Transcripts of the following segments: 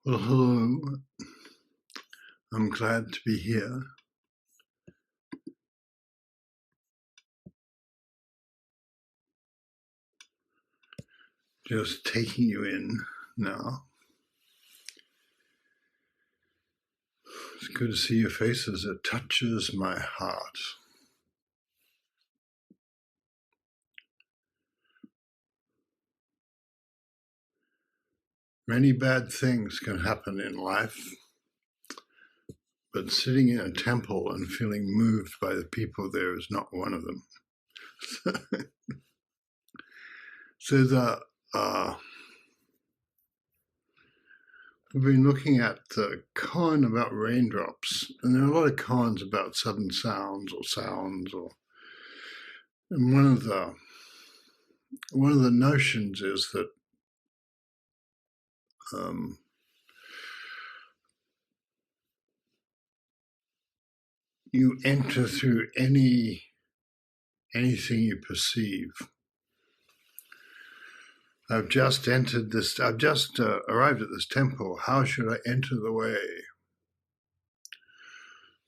Well, hello. I'm glad to be here. Just taking you in now. It's good to see your faces. It touches my heart. Many bad things can happen in life, but sitting in a temple and feeling moved by the people there is not one of them. So we've been looking at the koan about raindrops, and there are a lot of koans about sudden sounds, and one of the notions is that you enter through anything you perceive. I've just arrived at this temple. How should I enter the way?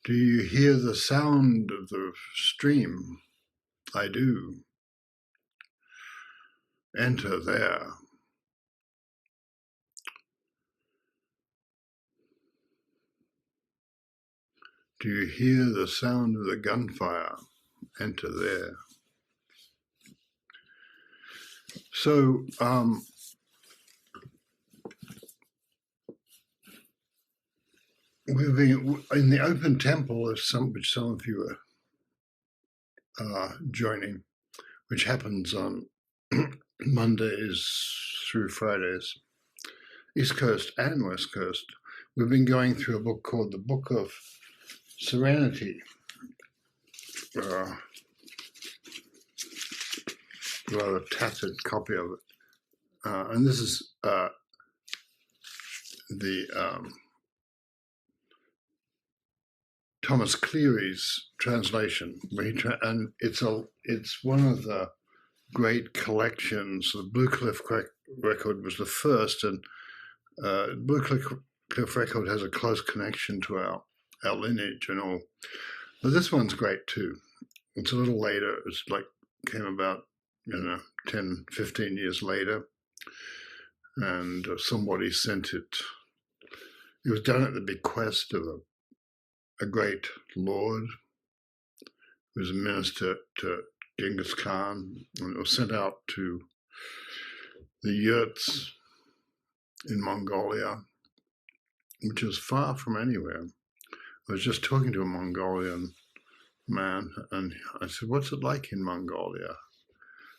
Do you hear the sound of the stream? I do. Enter there. Do you hear the sound of the gunfire? Enter there. So, we've been in the open temple, which some of you are joining, which happens on Mondays through Fridays, East Coast and West Coast. We've been going through a book called the Book of Serenity. Rather tattered copy of it. And this is the Thomas Cleary's translation, and it's one of the great collections. The Blue Cliff record was the first, and Blue Cliff record has a close connection to our lineage and all. But this one's great too. It's a little later. It's like came about 10, 15 years later, and somebody sent it. It was done at the bequest of a great lord who was a minister to Genghis Khan, and it was sent out to the yurts in Mongolia, which is far from anywhere. I was just talking to a Mongolian man, and I said, "What's it like in Mongolia?"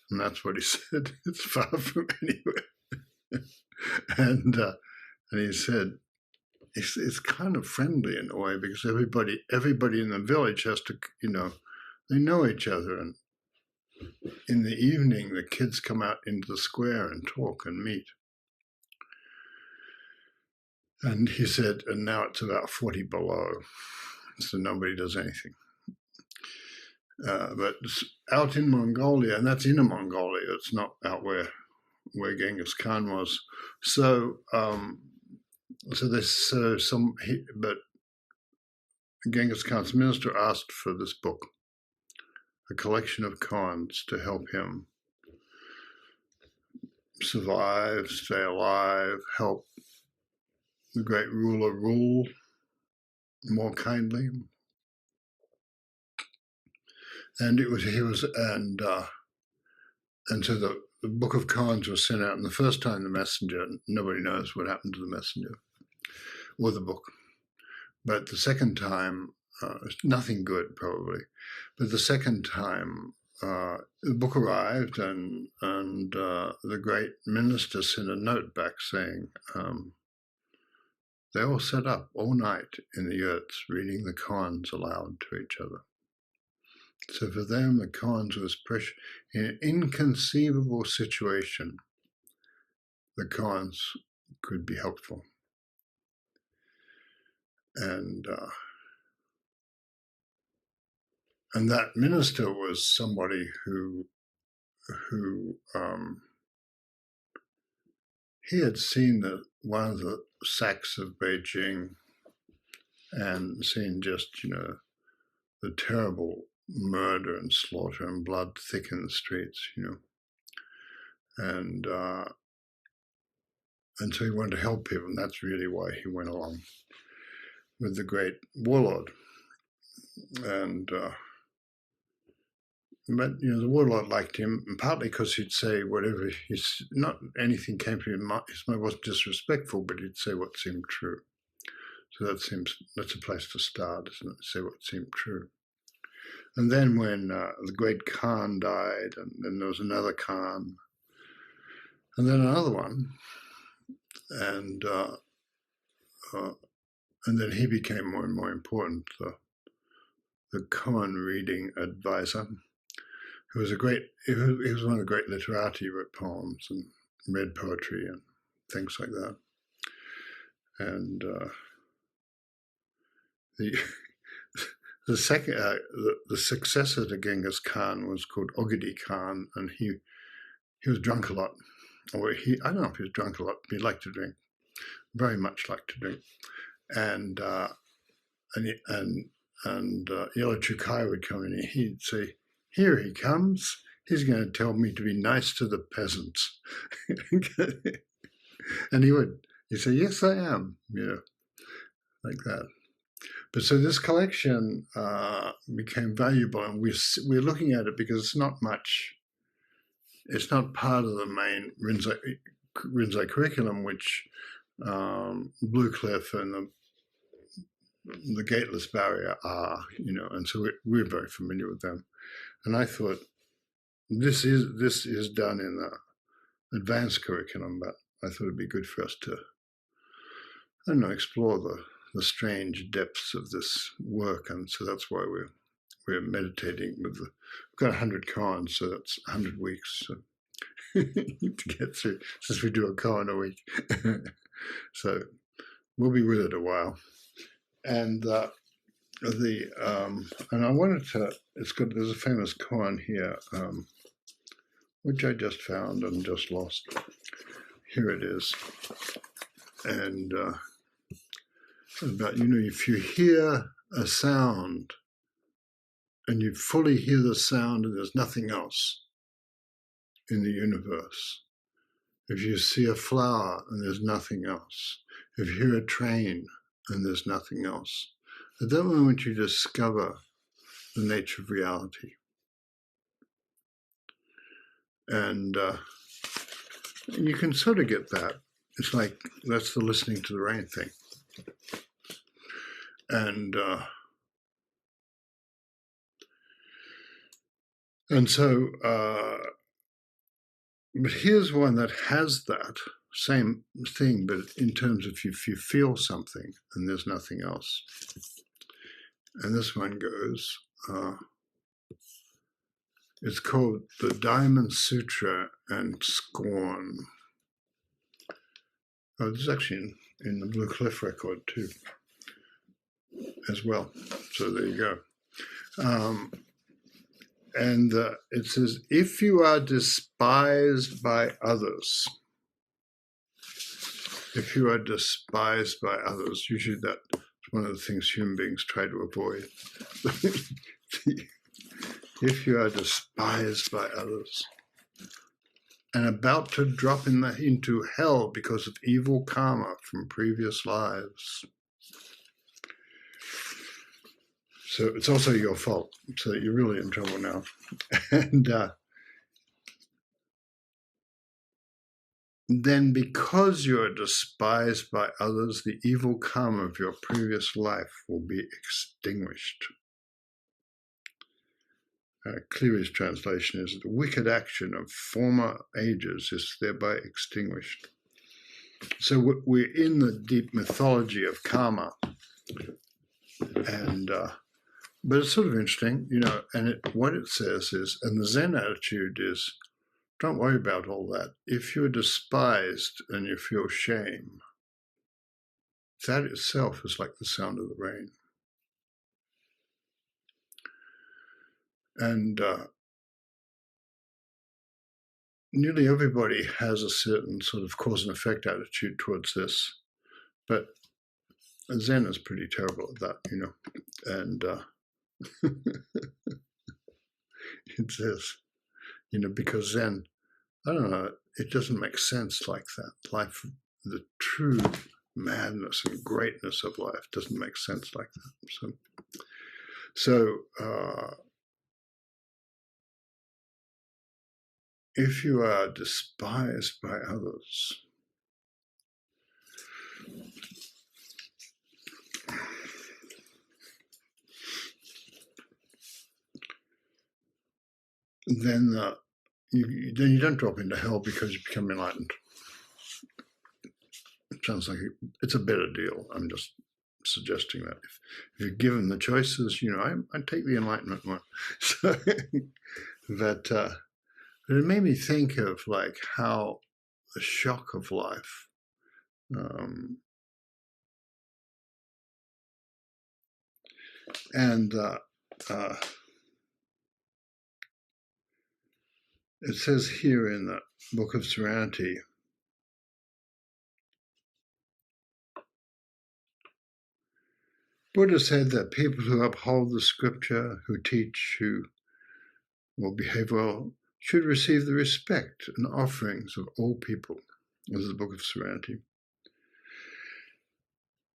And that's what he said. It's far from anywhere. And he said, it's kind of friendly in a way, because everybody in the village has to, they know each other. And in the evening, the kids come out into the square and talk and meet. And he said, and now it's about 40 below, so nobody does anything. But out in Mongolia, and that's Inner Mongolia, it's not out where Genghis Khan was. So, but Genghis Khan's minister asked for this book, a collection of koans to help him survive, stay alive, help the great ruler rule more kindly. And so the book of koans was sent out, and the first time the messenger, nobody knows what happened to the messenger or the book. But the second time, nothing good probably. But the second time, the book arrived, and the great minister sent a note back saying they all sat up all night in the yurts reading the koans aloud to each other. So for them, the koans was precious. In an inconceivable situation, the koans could be helpful. And that minister was somebody who he had seen one of the sacks of Beijing and seen just, the terrible murder and slaughter and blood thick in the streets, and so he wanted to help people, and that's really why he went along with the great warlord. And but the warlord liked him, and partly because he'd say whatever not anything came to him. His mind wasn't disrespectful, but he'd say what seemed true. So that's a place to start, isn't it? Say what seemed true. And then when the great Khan died, and then there was another Khan, and then another one, and then he became more and more important. The Koan reading advisor, who was he was one of the great literati. He wrote poems and read poetry and things like that. And the second, the successor to Genghis Khan was called Ogidi Khan, and he was drunk a lot. Or I don't know if he was drunk a lot, but he liked to drink, very much liked to drink. And Yellow Chukai would come in, and he'd say, "Here he comes. He's going to tell me to be nice to the peasants." And he'd say, "Yes, I am," like that. But so this collection became valuable, and we're looking at it because it's not much. It's not part of the main Rinzai curriculum, which Blue Cliff and the Gateless Barrier are, and so we're very familiar with them. And I thought this is done in the advanced curriculum, but I thought it'd be good for us to, I don't know, explore the strange depths of this work, and so that's why we're meditating with we've got 100 koans, so that's 100 weeks so to get through, since we do a koan a week. So we'll be with it a while. And and I wanted to, there's a famous koan here, which I just found and just lost. Here it is. And about, if you hear a sound and you fully hear the sound and there's nothing else in the universe, if you see a flower and there's nothing else, if you hear a train and there's nothing else, at that moment you discover the nature of reality. And you can sort of get that. It's like, that's the listening to the rain thing. And so, but here's one that has that same thing, but in terms of if you feel something and there's nothing else. And this one goes, it's called the Diamond Sutra and Scorn. Oh, this is actually in the Blue Cliff record too, as well. So there you go. And it says, if you are despised by others, usually that's one of the things human beings try to avoid. If you are despised by others and about to drop into hell because of evil karma from previous lives. So it's also your fault, so you're really in trouble now. And then because you are despised by others, the evil karma of your previous life will be extinguished. Cleary's translation is, the wicked action of former ages is thereby extinguished. So we're in the deep mythology of karma. And but it's sort of interesting, and what it says is, and the Zen attitude is, don't worry about all that. If you're despised and you feel shame, that itself is like the sound of the rain. And nearly everybody has a certain sort of cause and effect attitude towards this, but Zen is pretty terrible at that, and it says, because Zen, I don't know, it doesn't make sense like that. Life, the true madness and greatness of life doesn't make sense like that. So if you are despised by others, then you don't drop into hell because you become enlightened. It sounds like it's a better deal. I'm just suggesting that if you're given the choices, I take the enlightenment one. So, but it made me think of like how the shock of life and it says here in the Book of Serenity, Buddha said that people who uphold the scripture, who teach, who will behave well, should receive the respect and offerings of all people. This is the Book of Serenity.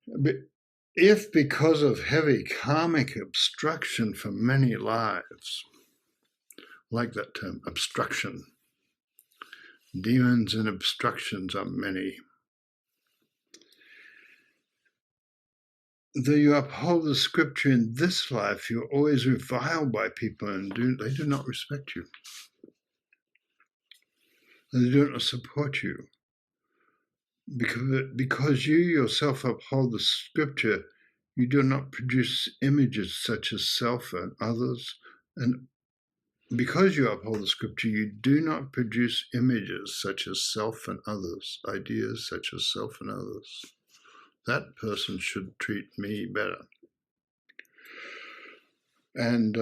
But if because of heavy karmic obstruction for many lives, like that term, obstruction, demons and obstructions are many, though you uphold the scripture in this life, you're always reviled by people and they do not respect you. And they do not support you. Because you yourself uphold the scripture, you do not produce images such as self and others. And because you uphold the scripture, you do not produce images such as self and others, ideas such as self and others. That person should treat me better. And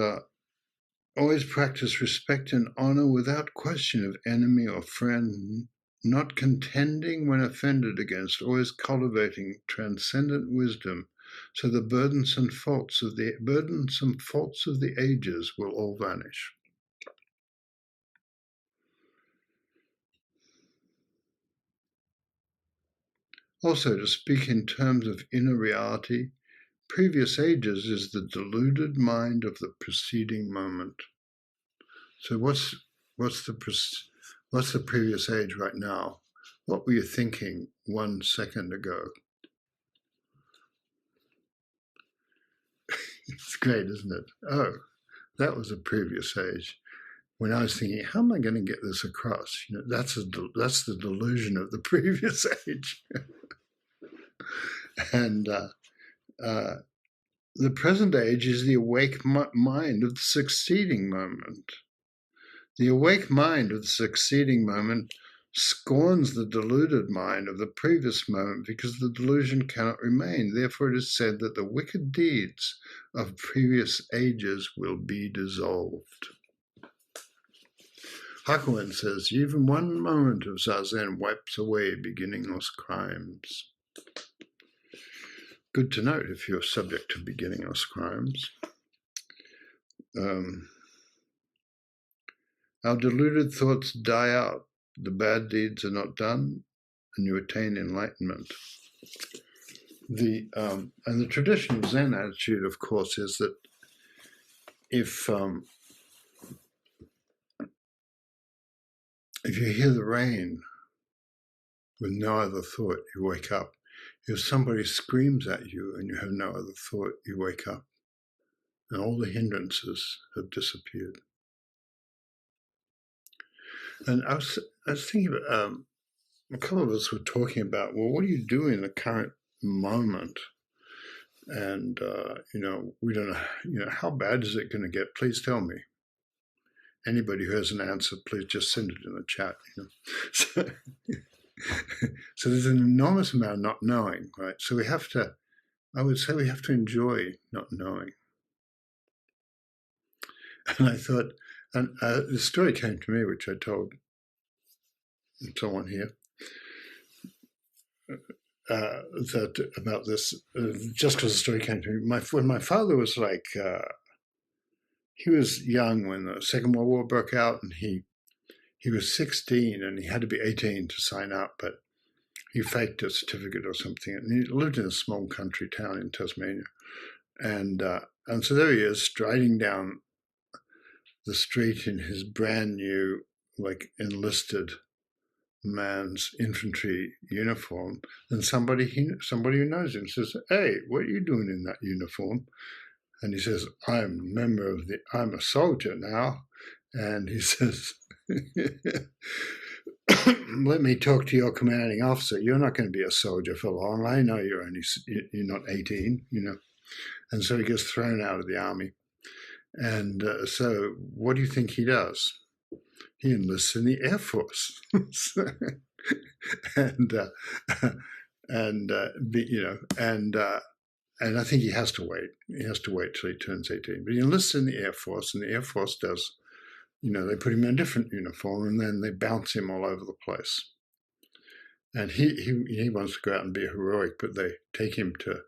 always practice respect and honor without question of enemy or friend, not contending when offended against, always cultivating transcendent wisdom, so the burdensome faults of the ages will all vanish. Also, to speak in terms of inner reality, previous ages is the deluded mind of the preceding moment. So what's the previous age right now? What were you thinking 1 second ago? It's great, isn't it? Oh, that was a previous age. When I was thinking, how am I going to get this across? That's the delusion of the previous age. And the present age is the awake mind of the succeeding moment. The awake mind of the succeeding moment scorns the deluded mind of the previous moment because the delusion cannot remain. Therefore, it is said that the wicked deeds of previous ages will be dissolved. Hakuin says, even one moment of zazen wipes away beginningless crimes. Good to note if you're subject to beginningless crimes. Our deluded thoughts die out. The bad deeds are not done, and you attain enlightenment. And the traditional Zen attitude, of course, is that if you hear the rain with no other thought, you wake up. If somebody screams at you and you have no other thought, you wake up. And all the hindrances have disappeared. And I was thinking about, a couple of us were talking about, well, what do you do in the current moment? And, we don't know, how bad is it going to get? Please tell me. Anybody who has an answer, please just send it in the chat. So there's an enormous amount of not knowing, right? So I would say we have to enjoy not knowing. And I thought, and the story came to me, which I told someone here that about this, just because the story came to me. When my father was like, he was young when the Second World War broke out, and he was 16 and he had to be 18 to sign up, but he faked a certificate or something. And he lived in a small country town in Tasmania. And so there he is, striding down the street in his brand new, like, enlisted man's infantry uniform. And somebody who knows him says, "Hey, what are you doing in that uniform?" And he says, I'm a soldier now. And he says, let me talk to your commanding officer. You're not going to be a soldier for long. I know you're not 18, you know. And so he gets thrown out of the army. And so what do you think he does? He enlists in the Air Force. And I think he has to wait. He has to wait till he turns 18. But he enlists in the Air Force, and the Air Force does, they put him in a different uniform, and then they bounce him all over the place. And he wants to go out and be heroic, but they take him to.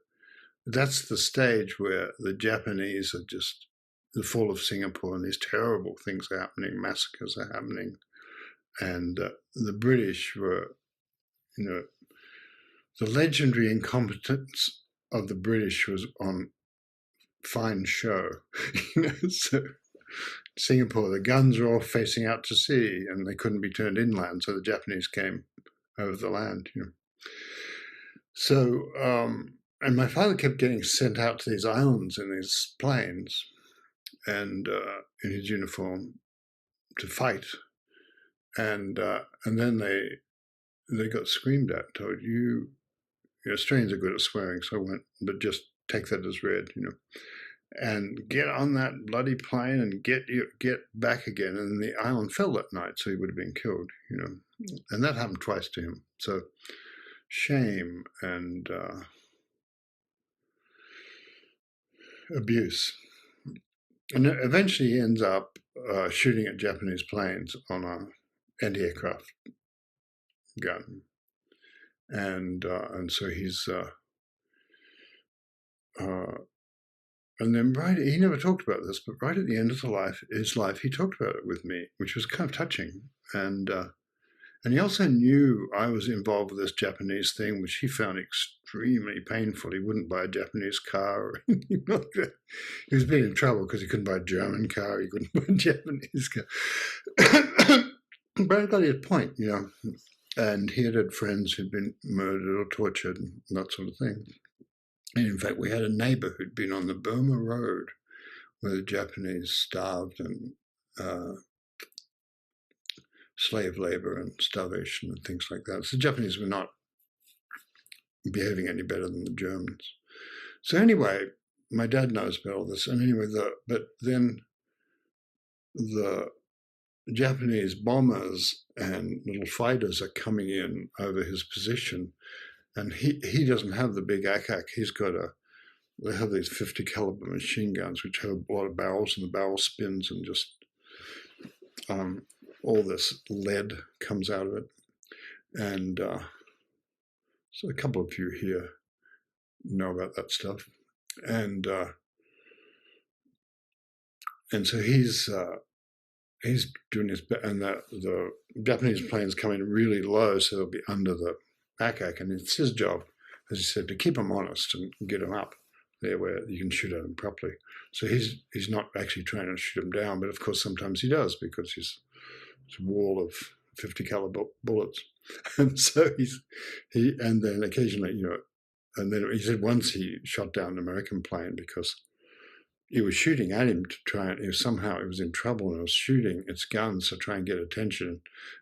That's the stage where the Japanese are just the fall of Singapore, and these terrible things are happening, massacres are happening, and the British were, the legendary incompetence of the British was on fine show. So Singapore, the guns were all facing out to sea, and they couldn't be turned inland, so the Japanese came over the land. So, and my father kept getting sent out to these islands in these planes, and in his uniform to fight, and then they got screamed at, told Australians are good at swearing, so I went, but just take that as read, and get on that bloody plane and get back again. And the island fell that night, so he would have been killed, and that happened twice to him. So shame and abuse. And eventually he ends up shooting at Japanese planes on an anti-aircraft gun. And so he's and then he never talked about this, but right at the end of his life, he talked about it with me, which was kind of touching. And he also knew I was involved with this Japanese thing, which he found extremely painful. He wouldn't buy a Japanese car. He was being in trouble because he couldn't buy a German car. He couldn't buy a Japanese car. But I got his point, And he had friends who'd been murdered or tortured and that sort of thing. And in fact, we had a neighbor who'd been on the Burma Road where the Japanese starved and slave labor and starvation and things like that. So the Japanese were not behaving any better than the Germans. So anyway, my dad knows about all this. And anyway, but then the Japanese bombers and little fighters are coming in over his position, and he doesn't have the big ack-ack. They have these 50 caliber machine guns which have a lot of barrels, and the barrel spins, and just all this lead comes out of it. And so a couple of you here know about that stuff. And so he's doing his, and the Japanese planes come in really low, so they'll be under the ack-ack, and it's his job, as he said, to keep them honest and get them up there where you can shoot at them properly. So he's not actually trying to shoot them down, but of course sometimes he does, because it's a wall of 50 caliber bullets. And so and then occasionally, and then he said once he shot down an American plane because he was shooting at him to try and somehow it was in trouble, and it was shooting its guns to try and get attention,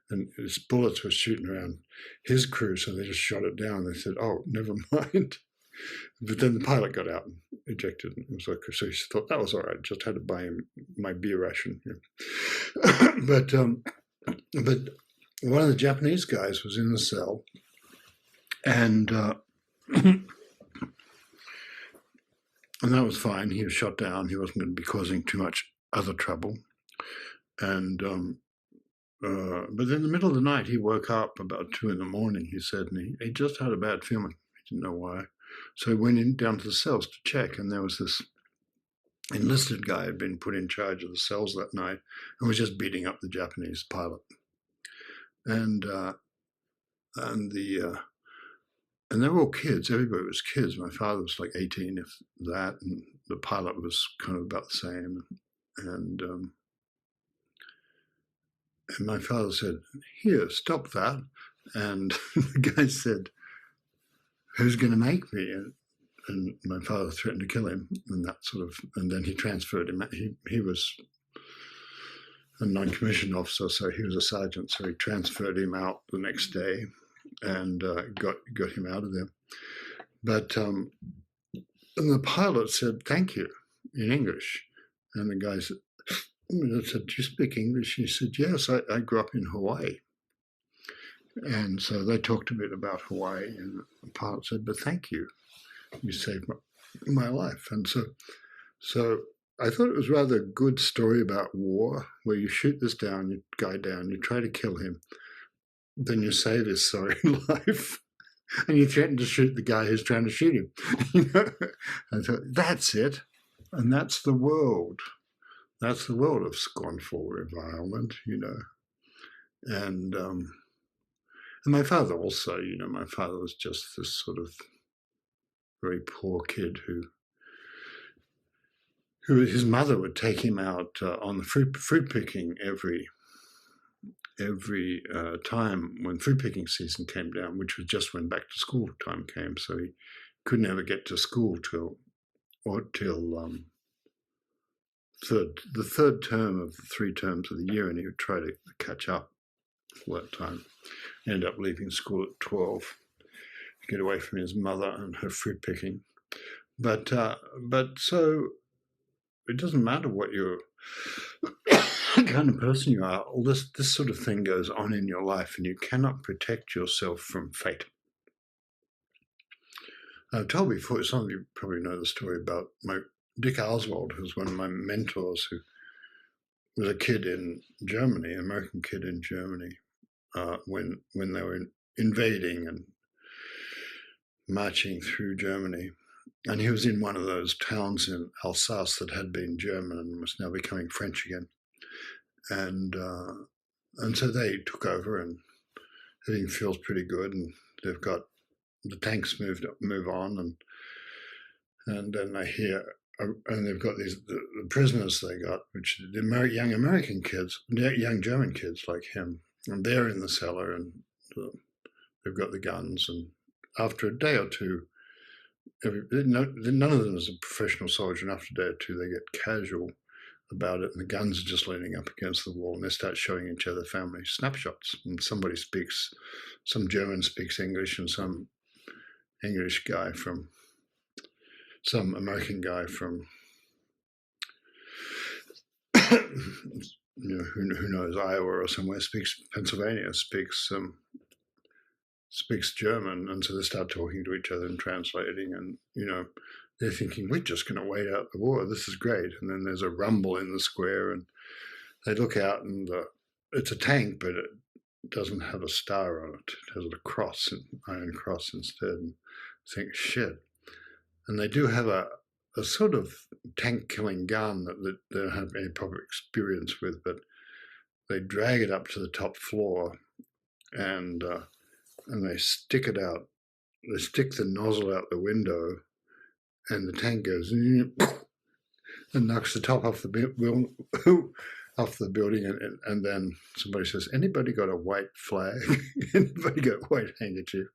and its bullets were shooting around his crew, so they just shot it down. They said, "Oh, never mind." But then the pilot got out and ejected. It was like, so he thought that was all right. Just had to buy him my beer ration. But one of the Japanese guys was in the cell, and and that was fine. He was shot down. He wasn't going to be causing too much other trouble. And but in the middle of the night, he woke up about 2 in the morning, he said, and he just had a bad feeling. He didn't know why. So he went in down to the cells to check, and there was this enlisted guy had been put in charge of the cells that night and was just beating up the Japanese pilot. And they were all kids. Everybody was kids. My father was like 18, if that, and the pilot was kind of about the same. And my father said, "Here, stop that." And the guy said, "Who's going to make me?" And my father threatened to kill him, and that sort of. And then he transferred him. He was a non-commissioned officer, so he was a sergeant. So he transferred him out the next day, and got him out of there. But and the pilot said, "Thank you," in English, and the guy said, "Do you speak English?" He said, "Yes, I grew up in Hawaii." And so they talked a bit about Hawaii, and the pilot said, "But thank you, you saved my life." And so I thought it was rather a good story about war, where you shoot this guy down, you try to kill him, then you save his sorry life, and you threaten to shoot the guy who's trying to shoot him. I thought, that's it, and that's the world. That's the world of scornful revilement, And my father also, my father was just this sort of very poor kid who his mother would take him out on the fruit picking every time when fruit picking season came down, which was just when back to school time came. So he couldn't ever get to school till the third term of the 3 terms of the year, and he would try to catch up for that time. Ended up leaving school at 12 to get away from his mother and her fruit picking. But so it doesn't matter what your kind of person you are. All this sort of thing goes on in your life, and you cannot protect yourself from fate. I've told before, some of you probably know the story about Dick Oswald, who's one of my mentors, who was a kid in Germany, an American kid in Germany, when they were invading and marching through Germany. And he was in one of those towns in Alsace that had been German and was now becoming French again. And so they took over, and everything feels pretty good, and they've got the tanks move on, and then they hear, and they've got the prisoners they got, which the young American kids, young German kids like him, and they're in the cellar, and they've got the guns, and after a day or two, none of them is a professional soldier, and after a day or two they get casual about it, and the guns are just leaning up against the wall, and they start showing each other family snapshots, and some German speaks English, and some American guy from who knows, Iowa or somewhere, speaks Pennsylvania, speaks German, and so they start talking to each other and translating, and they're thinking, we're just going to wait out the war. This is great. And then there's a rumble in the square, and they look out, and it's a tank, but it doesn't have a star on it. It has a cross, an iron cross instead. And think, shit. And they do have a sort of tank-killing gun that they don't have any proper experience with, but they drag it up to the top floor, and they stick it out. They stick the nozzle out the window, and the tank goes and knocks the top off the building, and then somebody says, "Anybody got a white flag? Anybody got a white handkerchief?"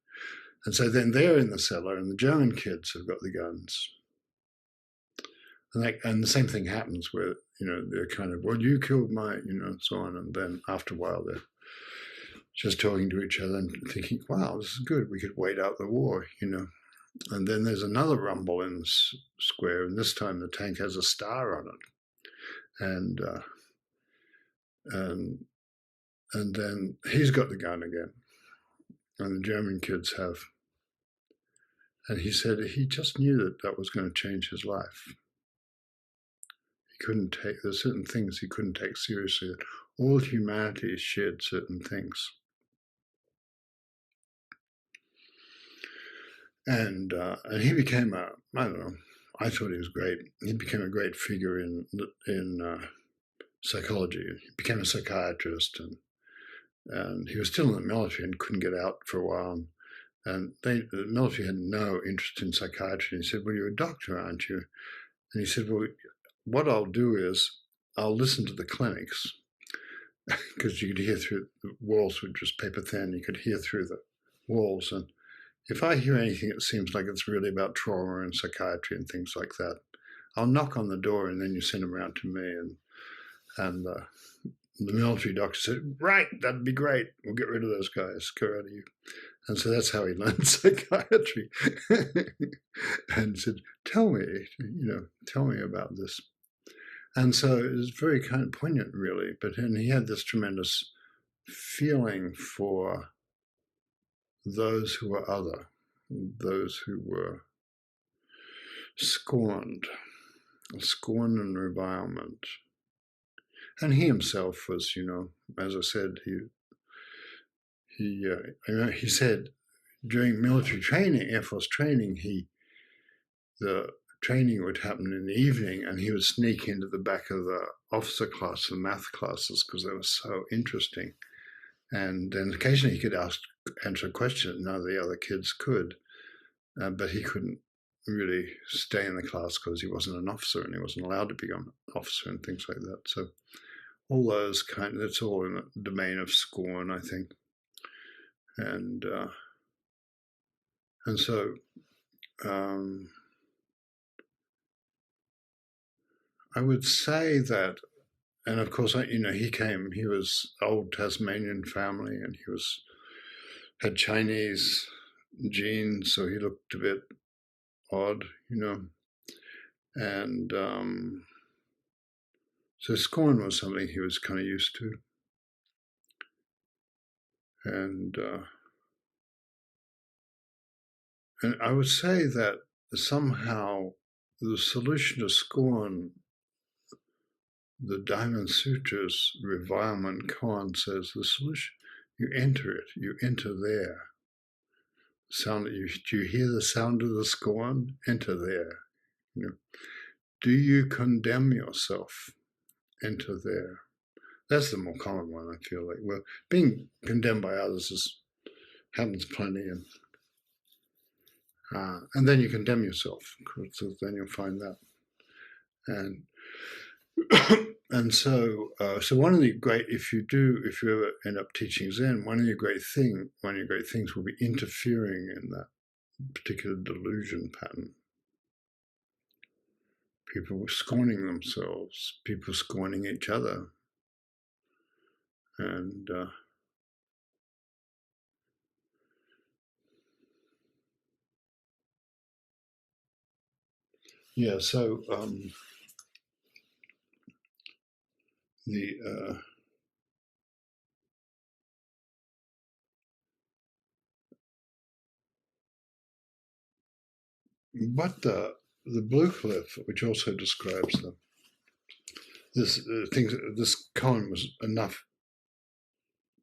And so then they're in the cellar, and the German kids have got the guns, and the same thing happens where they're kind of, "Well, you killed my," and so on, and then after a while they're just talking to each other and thinking, "Wow, this is good. We could wait out the war," And then there's another rumble in the square, and this time the tank has a star on it, and then he's got the gun again, and the German kids have. And he said he just knew that was going to change his life. There's certain things he couldn't take seriously. all humanity shared certain things. And he became I don't know, I thought he was great. He became a great figure in psychology. He became a psychiatrist, and he was still in the military and couldn't get out for a while. And the military had no interest in psychiatry. And he said, well, you're a doctor, aren't you? And he said, well, what I'll do is I'll listen to the clinics, because you could hear through the walls, which was paper thin. You could hear through the walls. And if I hear anything that seems like it's really about trauma and psychiatry and things like that, I'll knock on the door, and then you send them around to me. And the military doctor said, right, that'd be great. We'll get rid of those guys. Go out of you. And so that's how he learned psychiatry. And said, tell me about this. And so it was very kind of poignant, really. And he had this tremendous feeling for those who were other, those who were scorned and revilement. And he himself was, as I said, he said during military training, Air Force training, the training would happen in the evening, and he would sneak into the back of the officer class, the math classes, because they were so interesting. And then occasionally he could answer a question that none of the other kids could, but he couldn't really stay in the class because he wasn't an officer and he wasn't allowed to become an officer and things like that. So all those that's all in the domain of scorn, I think. And so I would say that, and of course, he was old Tasmanian family, and he had Chinese genes, so he looked a bit odd, and so scorn was something he was kind of used to. And I would say that somehow the solution to scorn, the Diamond Sutras, revilement koan says the solution, you enter it, you enter there. Do you hear the sound of the scorn? Enter there. Do you condemn yourself? Enter there. That's the more common one, I feel like. Well, being condemned by others happens plenty, and then you condemn yourself. So then you'll find that. And so one of the great, if you ever end up teaching Zen, one of your great things will be interfering in that particular delusion pattern. People scorning themselves, people scorning each other, and so the Blue Cliff, which also describes this koan was enough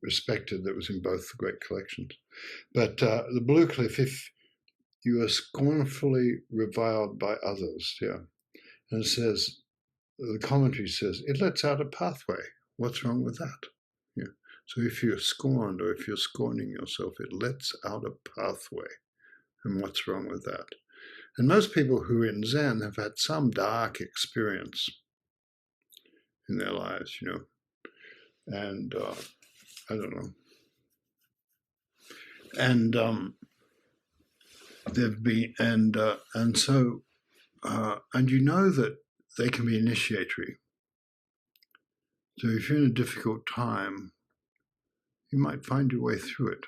respected that was in both the great collections. But the Blue Cliff, if you are scornfully reviled by others, and it says, the commentary says, it lets out a pathway. What's wrong with that? So if you're scorned, or if you're scorning yourself, it lets out a pathway. And what's wrong with that? And most people who are in Zen have had some dark experience in their lives, and I don't know. And they've been, and so, and that they can be initiatory. So if you're in a difficult time, you might find your way through it.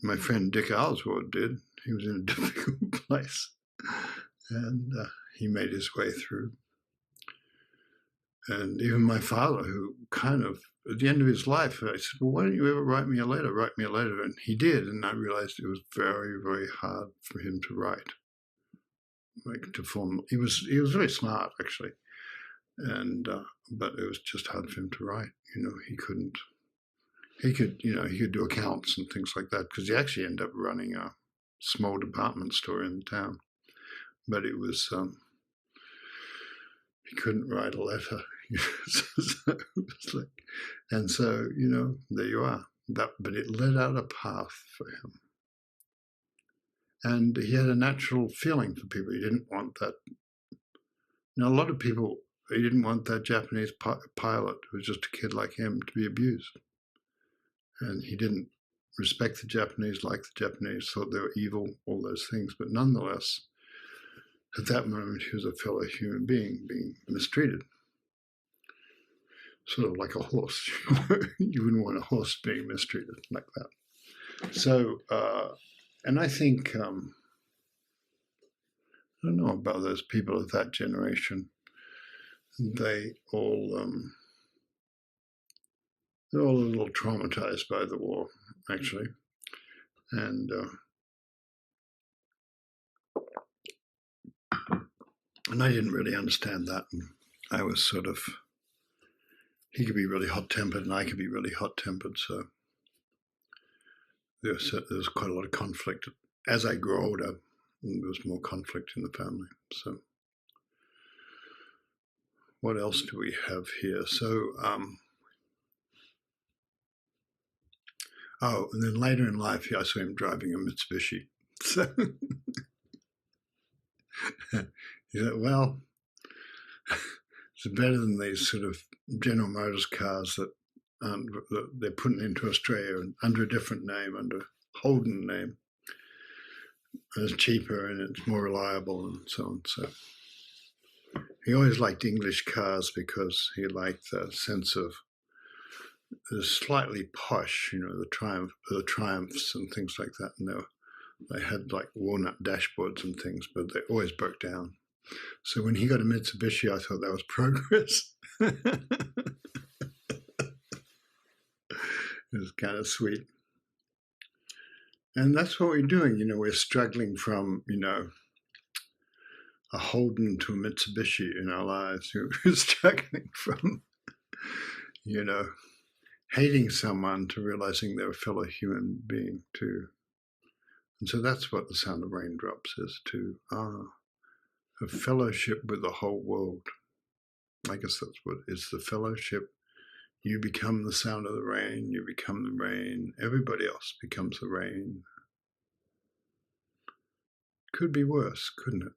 My friend Dick Alsworth did. He was in a difficult place, and he made his way through. And even my father, who kind of, at the end of his life, I said, well, why don't you ever write me a letter? Write me a letter. And he did, and I realized it was very, very hard for him to write. like to form. He was very smart actually, and but it was just hard for him to write. He couldn't. He could do accounts and things like that because he actually ended up running a small department store in town, but it was he couldn't write a letter. So it was like, and so there you are. But it led out a path for him, and he had a natural feeling for people. He didn't want that. A lot of people. He didn't want that Japanese pilot who was just a kid like him to be abused, and he didn't respect the Japanese, like the Japanese, thought they were evil, all those things. But nonetheless, at that moment, he was a fellow human being being mistreated. Sort of like a horse. You wouldn't want a horse being mistreated like that. So, and I think, I don't know about those people of that generation. They all, they're all a little traumatized by the war, actually. And I didn't really understand that. And I was sort of, he could be really hot-tempered and I could be really hot-tempered. So there was quite a lot of conflict. As I grew older, there was more conflict in the family. So what else do we have here? So, and then later in life, I saw him driving a Mitsubishi. So he said, well, it's better than these sort of General Motors cars that they're putting into Australia under a different name, under Holden name. And it's cheaper and it's more reliable and so on. So he always liked English cars because he liked the sense of the slightly posh, the Triumphs and things like that. And they had like walnut dashboards and things, but they always broke down. So when he got a Mitsubishi, I thought that was progress. It was kind of sweet. And that's what we're doing. We're struggling from, a Holden to a Mitsubishi in our lives. We're struggling from, hating someone to realizing they're a fellow human being too. And so that's what the sound of raindrops is too. A fellowship with the whole world. I guess that's what is the fellowship. You become the sound of the rain, you become the rain, everybody else becomes the rain. Could be worse, couldn't it?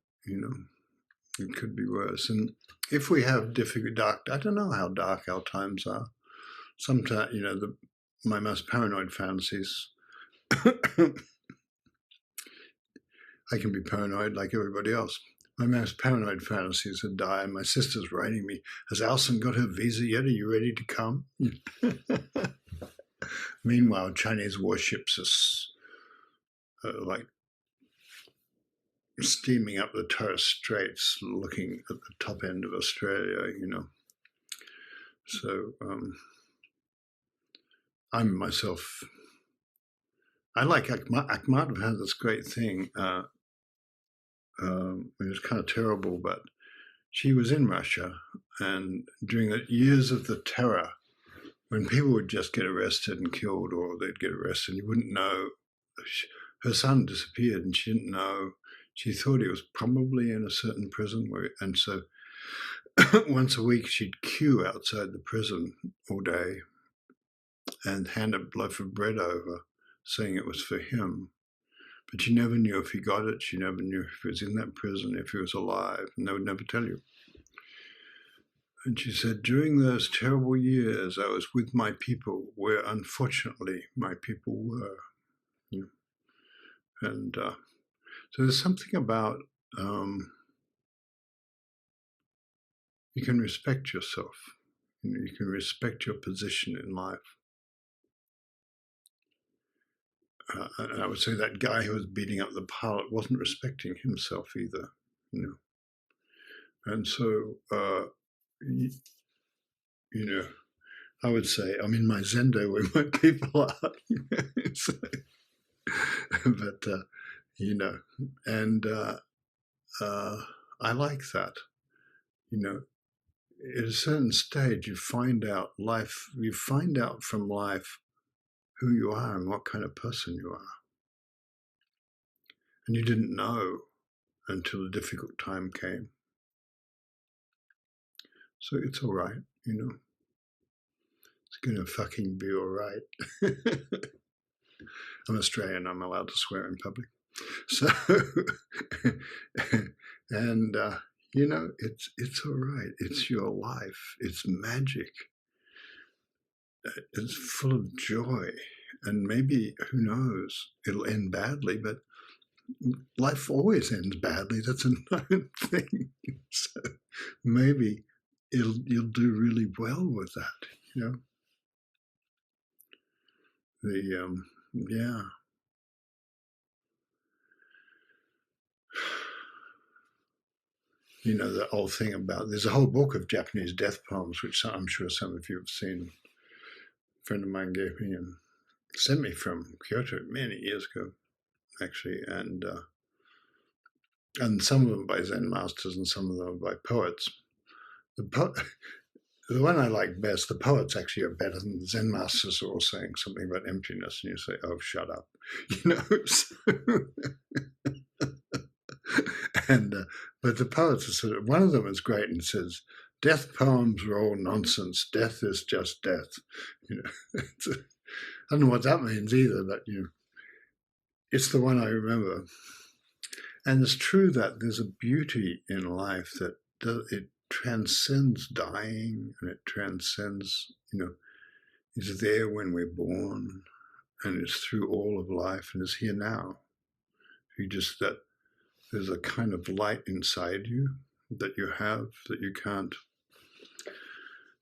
It could be worse. And if we have difficult, dark, I don't know how dark our times are. Sometimes, my most paranoid fantasies, I can be paranoid like everybody else. My most paranoid fantasies are die. My sister's writing me, has Alison got her visa yet? Are you ready to come? Meanwhile, Chinese warships are like steaming up the Torres Straits, looking at the top end of Australia, So I'm myself, I like Akhmatov had this great thing. It was kind of terrible, but she was in Russia, and during the years of the terror, when people would just get arrested and killed, or they'd get arrested, you wouldn't know. Her son disappeared, and she didn't know. She thought he was probably in a certain prison, and so once a week she'd queue outside the prison all day and hand a loaf of bread over, saying it was for him. But she never knew if he got it. She never knew if he was in that prison, if he was alive, and they would never tell you. And she said, during those terrible years, I was with my people, where unfortunately my people were. And so there's something about you can respect yourself. You can respect your position in life. And I would say that guy who was beating up the pilot wasn't respecting himself either, And so, I would say I'm in my Zendo where my people are. So, but and I like that. You know, at a certain stage, you find out from life who you are and what kind of person you are. And you didn't know until a difficult time came. So it's all right, you know. It's going to fucking be all right. I'm Australian, I'm allowed to swear in public. So, and, you know, it's all right. It's your life. It's magic. It's full of joy. And maybe, who knows, it'll end badly, but life always ends badly. That's a known thing. So maybe you'll do really well with that, you know. Yeah. You know, the old thing about, there's a whole book of Japanese death poems, which I'm sure some of you have seen. A friend of mine gave me and sent me from Kyoto many years ago, actually, and some of them by Zen masters and some of them by poets. The one I like best, the poets actually are better than the Zen masters, are all saying something about emptiness, and you say, "Oh, shut up," you know. So, and but the poets are sort of, one of them is great and says, "Death poems are all nonsense. Death is just death." You know, I don't know what that means either, but you know, it's the one I remember. And it's true that there's a beauty in life that it transcends dying, and it transcends, you know, is there when we're born, and it's through all of life, and is here now. You just, that there's a kind of light inside you that you have that you can't,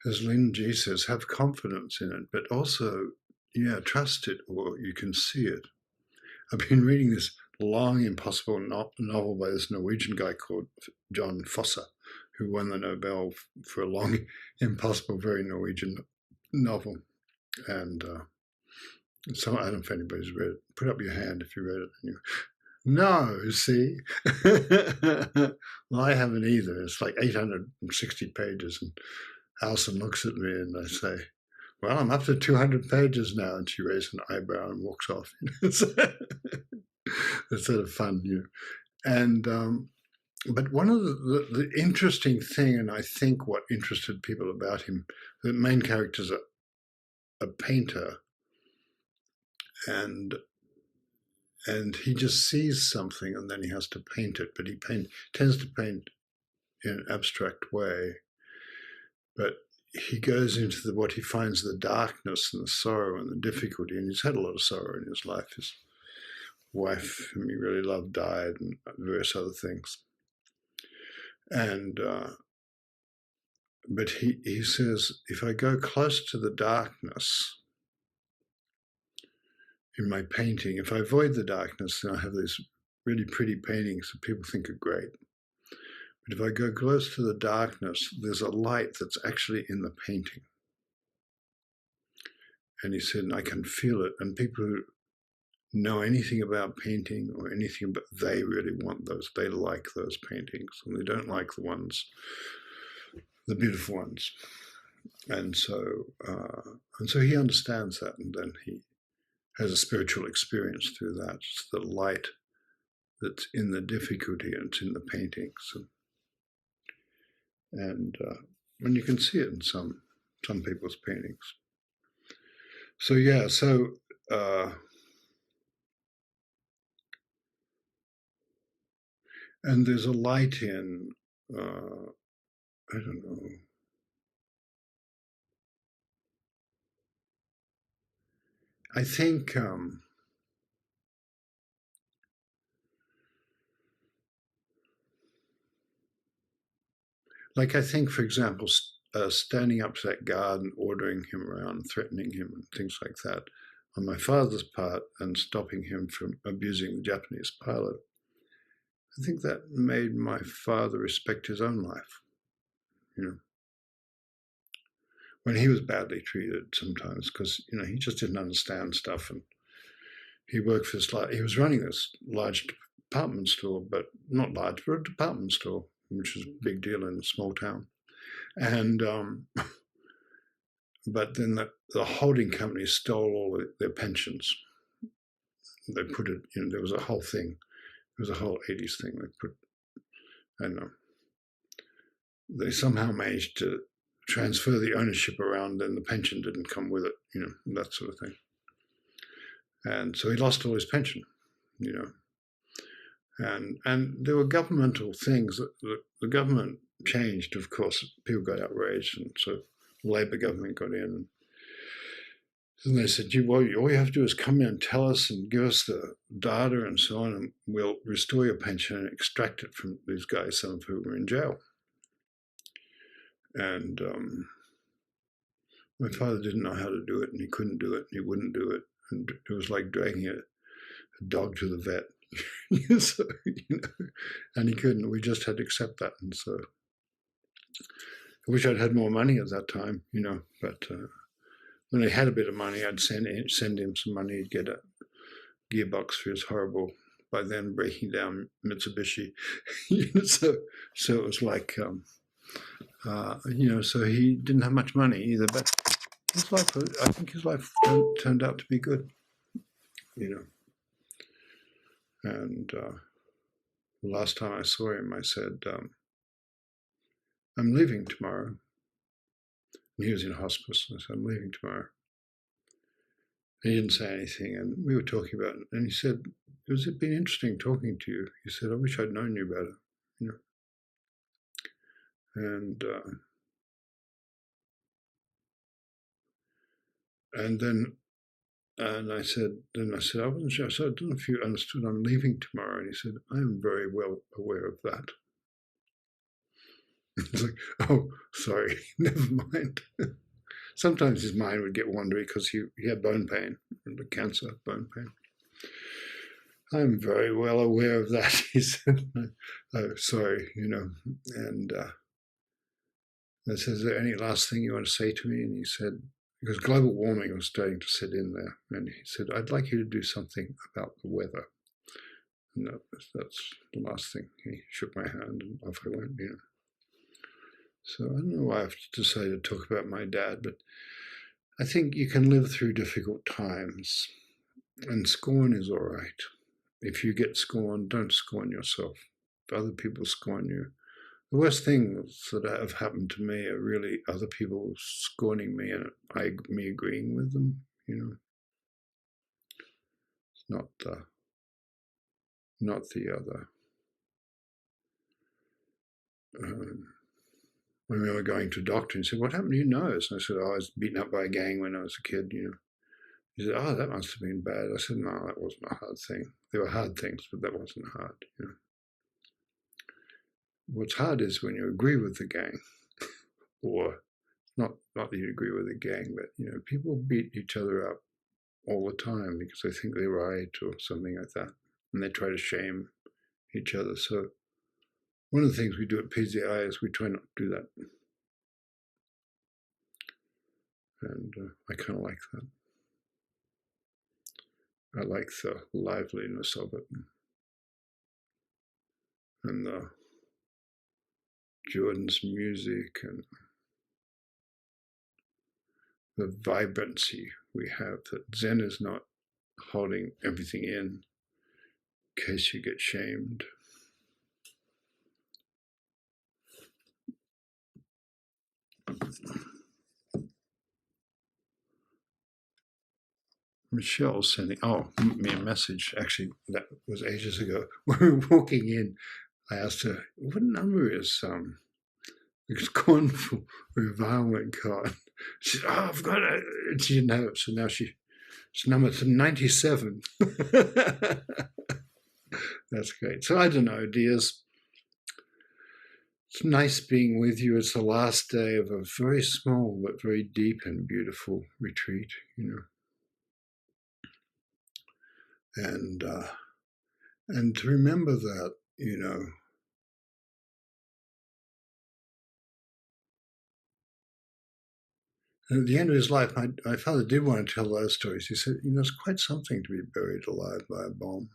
as Lin Ji says, have confidence in it, but also, yeah, trust it, or you can see it. I've been reading this long, impossible novel by this Norwegian guy called John Fosse, who won the Nobel for a long, impossible, very Norwegian novel. And so I don't know if anybody's read it. Put up your hand if you read it. No, see? Well, I haven't either. It's like 860 pages. And Alison looks at me and I say, "Well, I'm up to 200 pages now." And she raises an eyebrow and walks off. It's sort of fun, you know. And but one of the interesting thing, and I think what interested people about him, the main character's a painter, and he just sees something and then he has to paint it, but he tends to paint in an abstract way. But he goes into what he finds the darkness and the sorrow and the difficulty, and he's had a lot of sorrow in his life. His wife, whom he really loved, died, and various other things. And but he says, if I go close to the darkness in my painting, if I avoid the darkness, then I have these really pretty paintings that people think are great. But if I go close to the darkness, there's a light that's actually in the painting. And he said, and I can feel it. And people who know anything about painting or anything, but they really want those. They like those paintings, and they don't like the beautiful ones. And so he understands that, and then he has a spiritual experience through that. It's the light that's in the difficulty, and it's in the paintings, and you can see it in some people's paintings. So yeah, and there's a light in, I don't know. I think I think, for example, standing up to that guard and ordering him around, threatening him, and things like that, on my father's part, and stopping him from abusing the Japanese pilot. I think that made my father respect his own life. You know, when he was badly treated sometimes, because you know he just didn't understand stuff, and he worked for this. He was running this large department store, but not large, but a department store, which is a big deal in a small town. And but then the holding company stole all their pensions. They put it, there was a whole thing. It was a whole 80s thing. They put, I don't know, they somehow managed to transfer the ownership around, and the pension didn't come with it, that sort of thing. And so he lost all his pension, and there were governmental things that the government changed. Of course, people got outraged, and so the Labor government got in. And they said, all you have to do is come in and tell us and give us the data and so on, and we'll restore your pension and extract it from these guys, some of whom were in jail. And my father didn't know how to do it, and he couldn't do it, and he wouldn't do it. And it was like dragging a dog to the vet. So, and he couldn't. We just had to accept that. And so I wish I'd had more money at that time, but when he had a bit of money, I'd send him some money. He'd get a gearbox for his horrible, by then breaking down Mitsubishi. So it was like, so he didn't have much money either. But his life, I think his life turned out to be good, And the last time I saw him, I said, I'm leaving tomorrow. And he was in hospice. I said, I'm leaving tomorrow. He didn't say anything, and we were talking about it. And he said, has it been interesting talking to you? He said, I wish I'd known you better, And I said, I wasn't sure. So I don't know if you understood, I'm leaving tomorrow. And he said, I am very well aware of that. It's like, oh, sorry, never mind. Sometimes his mind would get wandery because he had bone pain, cancer, bone pain. I'm very well aware of that, he said. Oh, sorry, And I said, is there any last thing you want to say to me? And he said, because global warming was starting to set in there. And he said, I'd like you to do something about the weather. And that's the last thing. He shook my hand and off I went, So I don't know why I've decided to talk about my dad, but I think you can live through difficult times, and scorn is all right. If you get scorned, don't scorn yourself. If other people scorn you, the worst things that have happened to me are really other people scorning me and me agreeing with them. It's not the other. I remember going to a doctor and he said, what happened to your nose? And I said, I was beaten up by a gang when I was a kid, He said, oh, that must have been bad. I said, no, that wasn't a hard thing. There were hard things, but that wasn't hard, What's hard is when you agree with the gang, or not that you agree with the gang, but, people beat each other up all the time because they think they're right or something like that. And they try to shame each other. So one of the things we do at PZI is we try not to do that. And I kind of like that. I like the liveliness of it. And Jordan's music and the vibrancy we have, that Zen is not holding everything in case you get shamed. Michelle sending me a message. Actually, that was ages ago. When we were walking in, I asked her, what number is the cornful revilement card? She said, I've got it. And she didn't have it, so now it's number 97. That's great. So I don't know, dears. It's nice being with you. It's the last day of a very small but very deep and beautiful retreat, And to remember that, And at the end of his life, my father did want to tell those stories. He said, it's quite something to be buried alive by a bomb,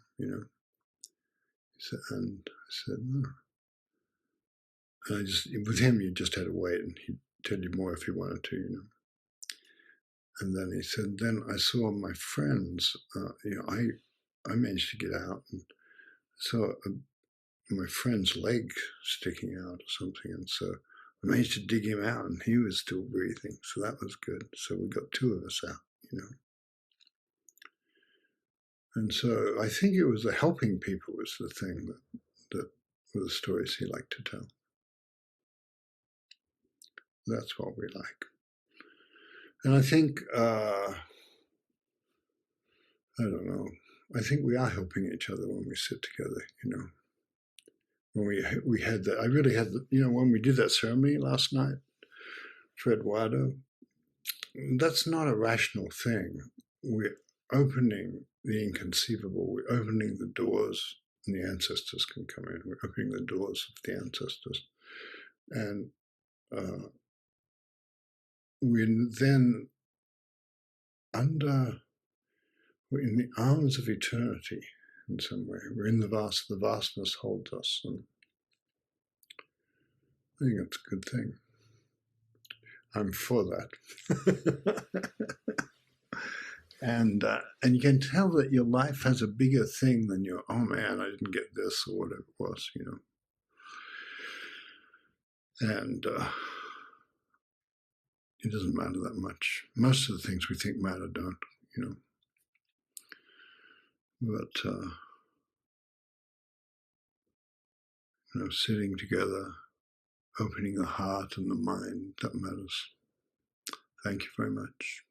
And I said, no. And I just, with him, you just had to wait, and he'd tell you more if he wanted to, you know. And then he said, then I saw my friends, you know, I managed to get out and saw my friend's leg sticking out or something. And so I managed to dig him out, and he was still breathing. So that was good. So we got two of us out, you know. And so I think it was the helping people was the thing that were the stories he liked to tell. That's what we like. And I think, I don't know, I think we are helping each other when we sit together, you know. When we had that, I really had, you know, when we did that ceremony last night for Eduardo, that's not a rational thing. We're opening the inconceivable. We're opening the doors, and the ancestors can come in. We're opening the doors of the ancestors. And we're then we're in the arms of eternity in some way. We're in the vastness holds us. And I think that's a good thing. I'm for that. And you can tell that your life has a bigger thing than your, oh man, I didn't get this, or whatever it was, you know. And it doesn't matter that much. Most of the things we think matter don't, you know. But, you know, sitting together, opening the heart and the mind, that matters. Thank you very much.